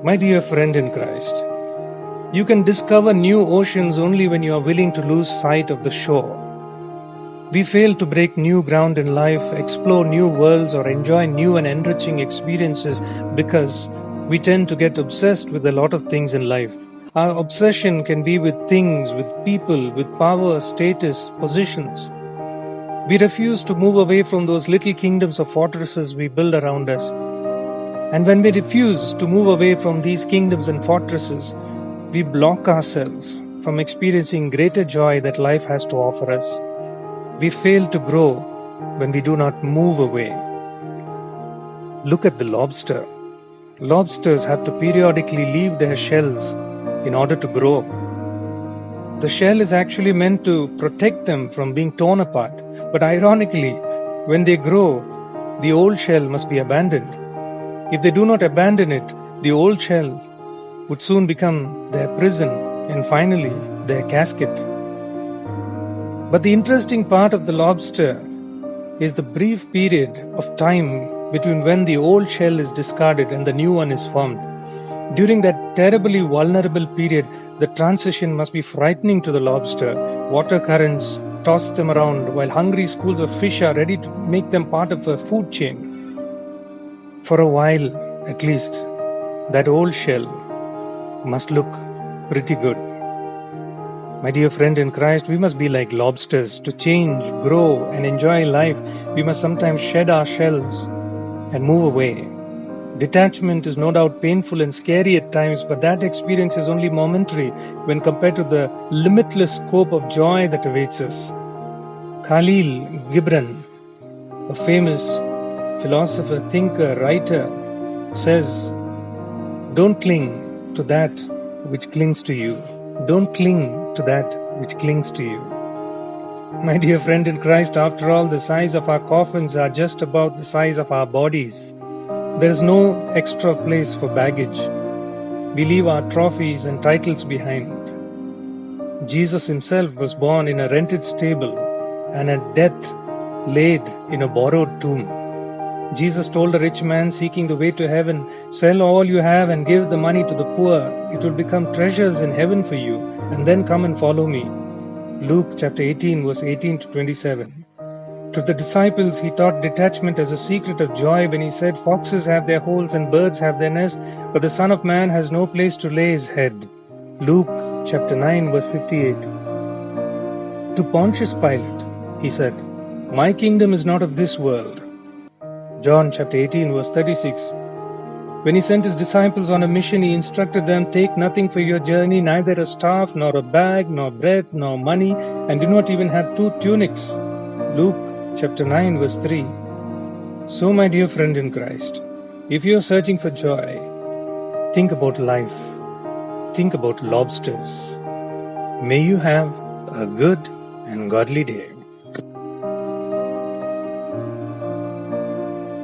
My dear friend in Christ, you can discover new oceans only when you are willing to lose sight of the shore. We fail to break new ground in life, explore new worlds, or enjoy new and enriching experiences because we tend to get obsessed with a lot of things in life. Our obsession can be with things, with people, with power, status, positions. We refuse to move away from those little kingdoms or fortresses we build around us. And when we refuse to move away from these kingdoms and fortresses, we block ourselves from experiencing greater joy that life has to offer us. We fail to grow when we do not move away. Look at the lobster. Lobsters have to periodically leave their shells in order to grow. The shell is actually meant to protect them from being torn apart. But ironically, when they grow, the old shell must be abandoned. If they do not abandon it, the old shell would soon become their prison and finally their casket. But the interesting part of the lobster is the brief period of time between when the old shell is discarded and the new one is formed. During that terribly vulnerable period, the transition must be frightening to the lobster. Water currents toss them around while hungry schools of fish are ready to make them part of a food chain. For a while, at least, that old shell must look pretty good. My dear friend in Christ, we must be like lobsters. To change, grow, and enjoy life, we must sometimes shed our shells and move away. Detachment is no doubt painful and scary at times, but that experience is only momentary when compared to the limitless scope of joy that awaits us. Khalil Gibran, a famous philosopher, thinker, writer, says, "Don't cling to that which clings to you. Don't cling to that which clings to you." My dear friend in Christ, after all, the size of our coffins are just about the size of our bodies. There is no extra place for baggage. We leave our trophies and titles behind. Jesus himself was born in a rented stable and at death laid in a borrowed tomb. Jesus told a rich man seeking the way to heaven, "Sell all you have and give the money to the poor. It will become treasures in heaven for you, and then come and follow me." Luke chapter 18, verse 18 to 27. To the disciples, he taught detachment as a secret of joy when he said, "Foxes have their holes and birds have their nest, but the Son of Man has no place to lay his head." Luke chapter 9, verse 58. To Pontius Pilate, he said, "My kingdom is not of this world." John chapter 18, verse 36. When he sent his disciples on a mission, he instructed them, "Take nothing for your journey, neither a staff, nor a bag, nor bread, nor money, and do not even have 2 tunics. Luke chapter 9, verse 3. So, my dear friend in Christ, if you are searching for joy, think about life. Think about lobsters. May you have a good and godly day.